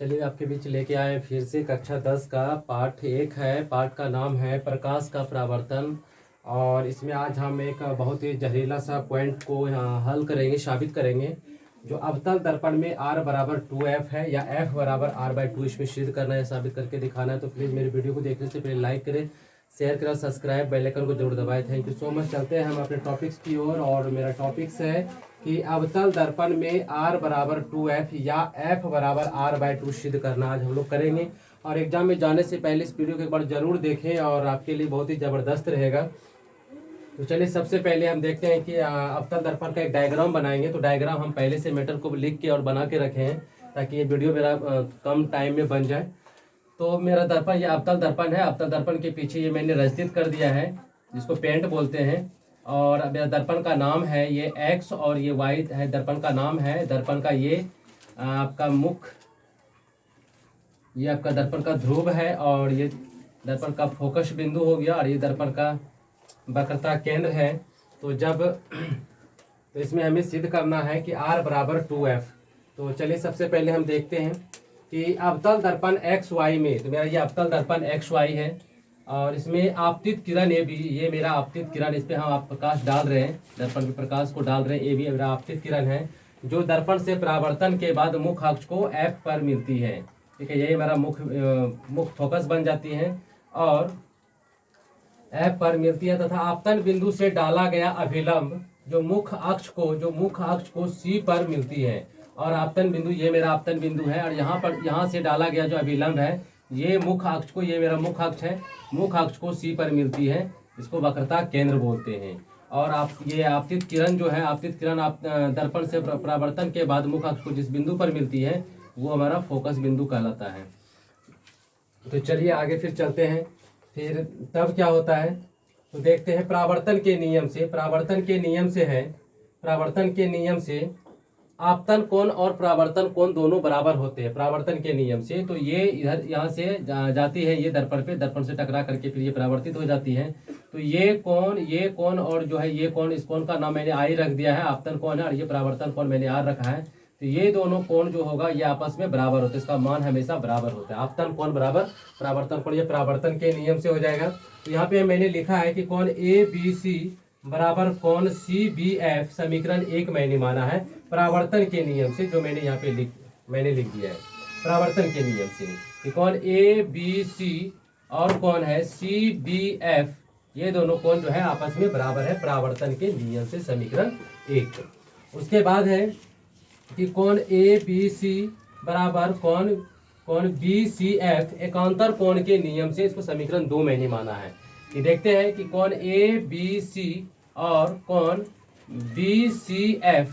चलिए आपके बीच लेके आए फिर से कक्षा 10 का पाठ 1 है। पाठ का नाम है प्रकाश का परावर्तन। और इसमें आज हम एक बहुत ही जहरीला सा पॉइंट को हल करेंगे, साबित करेंगे। जो अवतल दर्पण में R बराबर 2F है या F बराबर R/2 इसमें सिद्ध करना है, साबित करके दिखाना है। तो प्लीज़ मेरी वीडियो को देखने से पहले लाइक करें, शेयर करें, सब्सक्राइब, बेल आइकन को जरूर दबाएं। Thank you so much. चलते हैं हम अपने टॉपिक्स की ओर। और मेरा टॉपिक्स है कि अवतल दर्पण में R बराबर 2F या F बराबर R/2 सिद्ध करना आज हम लोग करेंगे। और एग्जाम में जाने से पहले इस वीडियो को एक बार जरूर देखें और आपके लिए बहुत ही ज़बरदस्त रहेगा। तो चलिए सबसे पहले हम देखते हैं कि अवतल दर्पण का एक डायग्राम बनाएंगे। तो डायग्राम हम पहले से मैटर को लिख के और बना के रखे हैं ताकि ये वीडियो मेरा कम टाइम में बन जाए। तो मेरा दर्पण ये अवतल दर्पण है। अवतल दर्पण के पीछे ये मैंने रचित कर दिया है, जिसको पेंट बोलते हैं। और मेरा दर्पण का नाम है ये एक्स और ये वाई है। दर्पण का नाम है, दर्पण का ये आपका मुख, ये आपका दर्पण का ध्रुव है। और ये दर्पण का फोकस बिंदु हो गया। और ये दर्पण का वक्रता केंद्र है। तो जब तो इसमें हमें सिद्ध करना है कि R बराबर 2F। तो चलिए सबसे पहले हम देखते हैं कि अवतल दर्पण एक्स वाई में, तो मेरा ये अवतल दर्पण एक्स वाई है। और इसमें आपतित किरण ये भी, ये मेरा आपतित किरण, इस पर हम आप प्रकाश डाल रहे हैं, दर्पण के प्रकाश को डाल रहे हैं। ये भी मेरा आपतित किरण है जो दर्पण से परावर्तन के बाद मुख्य अक्ष को F पर मिलती है। ठीक है, यही मेरा मुख्य फोकस बन जाती है और F पर मिलती है। तथा आपतन बिंदु से डाला गया अभिलंब जो मुख्य अक्ष को C पर मिलती है। और आपतन बिंदु, ये मेरा आपतन बिंदु है। और यहाँ से डाला गया जो अभिलंब है ये मुख्य अक्ष को, ये मेरा मुख्य अक्ष है, मुख्य अक्ष को C पर मिलती है। इसको वक्रता केंद्र बोलते हैं। और आप ये आपतित किरण जो है, आपतित किरण आप दर्पण से परावर्तन के बाद मुख्य अक्ष को जिस बिंदु पर मिलती है वो हमारा फोकस बिंदु कहलाता है। तो चलिए आगे फिर चलते हैं। फिर तब क्या होता है तो देखते हैं। परावर्तन के नियम से आपतन कोण और परावर्तन कोण दोनों बराबर होते हैं। परावर्तन के नियम से तो ये इधर यहाँ से जाती है, ये दर्पण पे, दर्पण से टकरा करके फिर ये परावर्तित हो जाती है। तो ये कोण और जो है ये कोण, इस कोण का नाम मैंने आई रख दिया है, आपतन कोण है। और ये परावर्तन कोण मैंने आर रखा है। तो ये दोनों कोण जो होगा ये आपस में बराबर होते हैं, इसका मान हमेशा बराबर होता है। आपतन कोण बराबर परावर्तन कोण, ये परावर्तन के नियम से हो जाएगा। तो यहाँ पे मैंने लिखा है कि कोण ABC बराबर कोण CBF, समीकरण 1 मैंने माना है परावर्तन के नियम से, जो मैंने यहाँ पे मैंने लिख दिया है परावर्तन के नियम से कि कोण ABC और कौन है CBF, ये दोनों कोण जो है आपस में बराबर है परावर्तन के नियम से, समीकरण 1। उसके बाद है कि कोण ABC बराबर कोण BCF एकांतर कोण के नियम से, इसको समीकरण 2 मैंने माना है। कि देखते हैं कि कोण ABC और कोण BCF,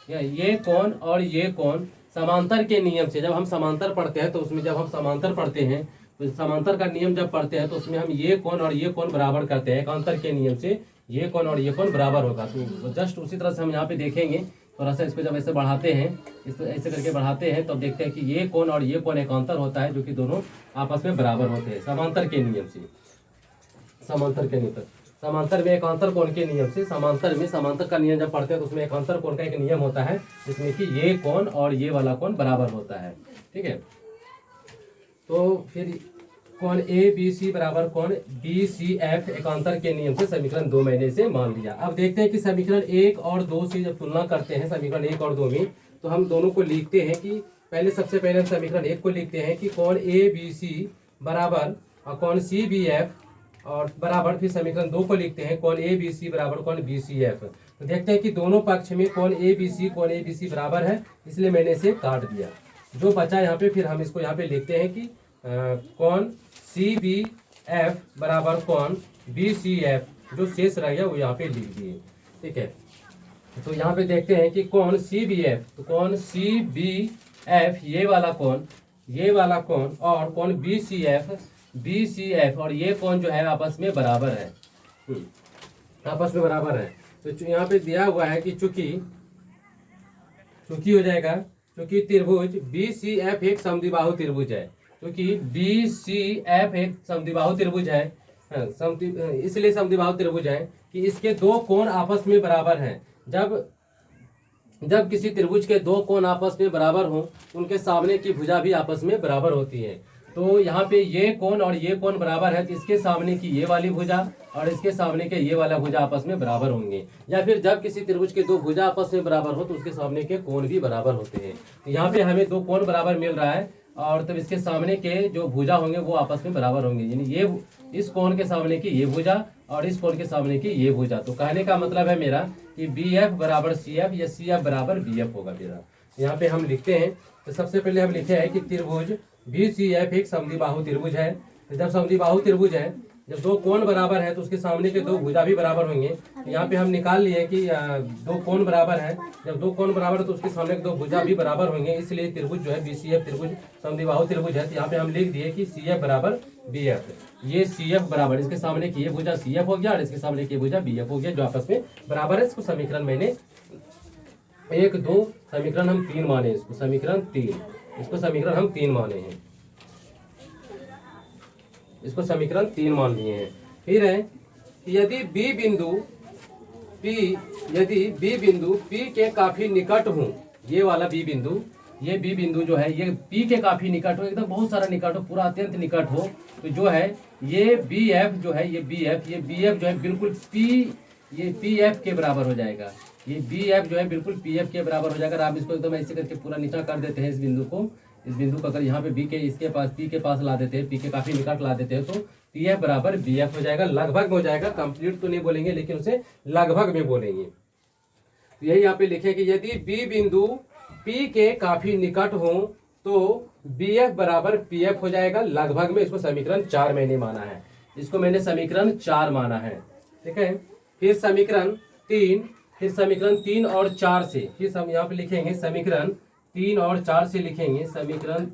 ये कोण और ये कोण समांतर के नियम से, जब हम समांतर पढ़ते हैं तो उसमें, जब हम समांतर पढ़ते हैं तो समांतर का नियम जब पढ़ते हैं तो उसमें हम ये कोण और ये कोण बराबर करते हैं। एकांतर के नियम से ये कोण और ये कोण बराबर होगा। तो जस्ट उसी तरह से हम यहाँ पे देखेंगे। थोड़ा सा इसको जब ऐसे बढ़ाते हैं, इसको ऐसे करके बढ़ाते हैं, तो अब देखते हैं कि ये कोण और ये कोण एकांतर होता है, जो कि दोनों आपस में बराबर होते हैं समांतर के नियम से। समांतर में एकांतर कोण के नियम से, समांतर का नियम जब पढ़ते हैं तो उसमें एकांतर कोण का एक नियम होता है जिसमें कि ये कोण और ये वाला कोण बराबर होता है। ठीक है, तो फिर कोण ABC बराबर कोण BCF एकांतर के नियम से, समीकरण 2 मैंने इसे मान लिया। अब देखते हैं कि समीकरण 1 और 2 से जब तुलना करते हैं, समीकरण 1 और 2 में, तो हम दोनों को लिखते हैं कि सबसे पहले हम समीकरण 1 को लिखते हैं कि कोण ABC बराबर कोण CBF और बराबर, फिर समीकरण 2 को लिखते हैं कोण ABC बराबर कोण BCF। तो देखते हैं कि दोनों पक्ष में कोण ABC बराबर है, इसलिए मैंने इसे काट दिया। जो बचा यहाँ पे, फिर हम इसको यहाँ पे लिखते हैं कि कोण CBF बराबर कोण BCF, जो शेष रह गया वो यहाँ पे लिख दिए। ठीक है, तो यहाँ पे देखते हैं कि कोण CBF, तो कोण CBF ये वाला कोण और कोण BCF और ये कोण जो है आपस में बराबर है, आपस में बराबर है। तो यहाँ पे दिया हुआ है कि चूंकि हो जाएगा, क्योंकि त्रिभुज BCF एक समद्विबाहु त्रिभुज है, क्योंकि BCF एक समद्विबाहु त्रिभुज है, इसलिए समद्विबाहु त्रिभुज है कि इसके दो कोण आपस में बराबर हैं। जब जब किसी त्रिभुज के दो कोण आपस में बराबर हों, उनके सामने की भुजा भी आपस में बराबर होती है। तो यहाँ पे ये कोण और ये कोण बराबर है, तो इसके सामने की ये वाली भुजा और इसके सामने के ये वाला भुजा आपस में बराबर होंगे। या फिर जब किसी त्रिभुज के दो भुजा आपस में बराबर हो, तो उसके सामने के कोण भी बराबर होते हैं। तो यहाँ पे हमें दो कोण बराबर मिल रहा है, और तब इसके सामने के जो भुजा होंगे वो आपस में बराबर होंगे, यानी ये इस कोण के सामने की ये भुजा और इस कोण के सामने की ये भुजा। तो कहने का मतलब है मेरा कि बी एफ बराबर सी एफ या सी एफ बराबर बी एफ होगा मेरा। यहाँ पे हम लिखते हैं, तो सबसे पहले हम लिखे हैं कि त्रिभुज बी सी एफ एक समद्विबाहु त्रिभुज है। तो जब समद्विबाहु त्रिभुज है, जब दो कोण बराबर है तो उसके सामने के दो भुजा भी बराबर होंगे। यहाँ पे हम निकाल लिए कि दो कोण बराबर है, जब दो कोण बराबर है तो उसके सामने के दो भुजा भी बराबर होंगे, इसलिए त्रिभुज जो है बी सी एफ त्रिभुज समद्विबाहु त्रिभुज है। तो यहाँ पे हम लिख दिए कि सी एफ बराबर बी एफ। ये सी एफ बराबर इसके सामने की ये भुजा सी एफ हो गया और इसके सामने की भुजा बी एफ हो गया, जो आपस में बराबर है। इसको समीकरण मैंने 1 2 समीकरण हम 3 माने, इसको समीकरण 3, इसको समीकरण हम 3 माने हैं, इसको समीकरण 3 मान लिए हैं। फिर है कि यदि बी बिंदु P के काफी निकट हो, ये वाला बी बिंदु, ये बी बिंदु जो है ये P के काफी निकट हो, एकदम बहुत सारा निकट हो, पूरा अत्यंत निकट हो, तो जो है ये बी एफ जो है ये बी एफ जो है बिल्कुल ये पी एफ के बराबर हो जाएगा। ये बी एफ जो है बिल्कुल पी एफ के बराबर हो जाएगा। आप इसको एकदम ऐसे करके पूरा नीचा कर देते हैं, इस बिंदु को अगर यहाँ पे बी के इसके पास पी के पास ला देते हैं, पी के काफी निकट ला देते हैं, तो पी एफ बराबर बी एफ हो जाएगा। लगभग में हो जाएगा, कंप्लीट तो नहीं बोलेंगे लेकिन उसे लगभग में बोलेंगे। तो यही यहाँ पे लिखे कि यदि बी बिंदु पी के काफी निकट हो तो बी एफ बराबर पी एफ हो जाएगा लगभग में। इसको समीकरण 4 मैंने माना है, इसको मैंने समीकरण 4 माना है, ठीक है। फिर समीकरण 3 और 4 से, फिर हम यहाँ पे लिखेंगे समीकरण 3 और 4 से लिखेंगे, समीकरण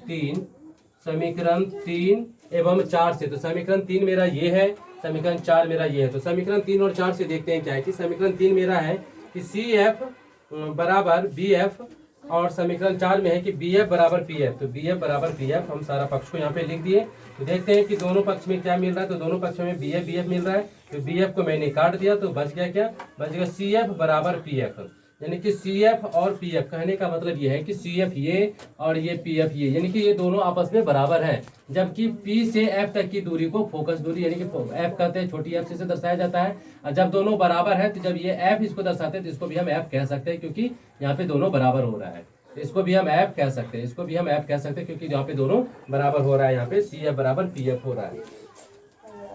3 एवं 4 से। तो समीकरण 3 मेरा ये है, समीकरण 4 मेरा ये है। तो समीकरण 3 और 4 से देखते हैं क्या है कि समीकरण 3 मेरा है कि सी एफ बराबर बी एफ, और समीकरण 4 में है कि बी एफ बराबर पी एफ। तो बी एफ बराबर पी एफ हम सारा पक्ष को यहाँ पे लिख दिए। तो देखते हैं कि दोनों पक्ष में क्या मिल रहा है। तो दोनों पक्ष में बी एफ मिल रहा है, तो बी एफ को मैंने काट दिया, तो बच गया क्या, बच गया सी एफ बराबर पी एफ। यानी कि सी एफ और पी एफ, कहने का मतलब ये है कि सी एफ ये और ये पी एफ ये, यानी कि ये दोनों आपस में बराबर हैं। जबकि पी से एफ तक की दूरी को फोकस दूरी यानी कि एफ कहते हैं, छोटी एफ से दर्शाया जाता है। और जब दोनों बराबर है, तो जब ये एफ इसको दर्शाते हैं तो इसको भी हम एफ कह सकते हैं, क्योंकि यहाँ पे दोनों बराबर हो रहा है। इसको भी हम एफ कह सकते हैं, इसको भी हम एफ कह सकते हैं, क्योंकि यहाँ पे दोनों बराबर हो रहा है। यहाँ पे सी एफ बराबर पी एफ हो रहा है।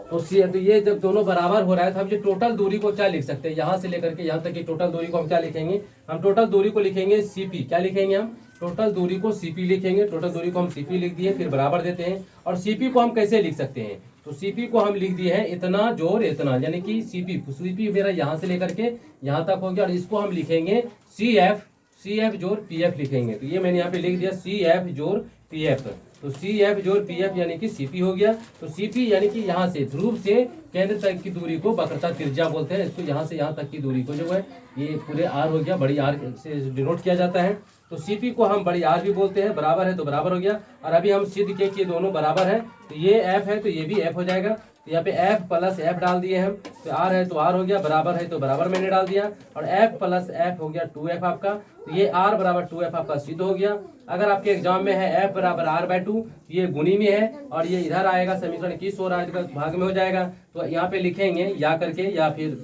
तो ये जब दोनों बराबर हो रहा है तो हम ये टोटल दूरी को क्या लिख सकते हैं, यहाँ से लेकर के यहाँ तक की टोटल दूरी को हम क्या लिखेंगे, हम टोटल दूरी को लिखेंगे सीपी। क्या लिखेंगे हम, टोटल दूरी को सीपी लिखेंगे। टोटल दूरी को हम सीपी लिख दिए, फिर बराबर देते हैं। और सीपी को हम कैसे लिख सकते हैं, तो सीपी को हम लिख दिए हैं इतना जोड़ इतना, यानी कि सीपी मेरा यहाँ से लेकर के यहाँ तक हो गया। और इसको हम लिखेंगे सी एफ जोड़ पी एफ लिखेंगे। तो ये मैंने यहाँ पे लिख दिया सी एफ जोड़ पी एफ। तो सी एफ जोड़ पी एफ यानी कि सीपी हो गया। तो सीपी यानी कि यहाँ से ध्रुव से केंद्र तक की दूरी को वक्रता त्रिज्या बोलते हैं। इसको यहाँ से यहाँ तक की दूरी को जो है ये पूरे आर हो गया, बड़ी आर से डिनोट किया जाता है। तो सीपी को हम बड़ी आर भी बोलते हैं। बराबर है तो बराबर हो गया। और अभी हम सिद्ध किए कि दोनों बराबर है, तो ये एफ है तो ये भी एफ हो जाएगा। तो यहाँ पे एफ प्लस एफ डाल दिए हम, तो आर है तो आर हो गया, बराबर है तो बराबर मैंने डाल दिया। और एफ प्लस एफ हो गया 2f आपका, तो ये आर बराबर 2f आपका सिद्ध हो गया। अगर आपके एग्जाम में है एफ बराबर r/2, ये गुणी में है और ये इधर आएगा, समीकरण 21 हो रहा है भाग में हो जाएगा। तो यहाँ पे लिखेंगे या करके, या फिर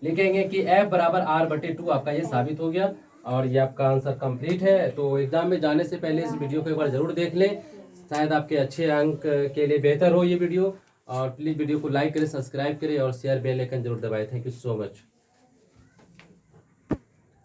लिखेंगे कि f बराबर r/2 आपका ये साबित हो गया। और ये आपका आंसर कंप्लीट है। तो एग्जाम में जाने से पहले इस वीडियो को एक बार जरूर देख लें, शायद आपके अच्छे अंक के लिए बेहतर हो ये वीडियो। और प्लीज़ वीडियो को लाइक करें, सब्सक्राइब करें और शेयर बेल आइकन जरूर दबाएं। Thank you so much.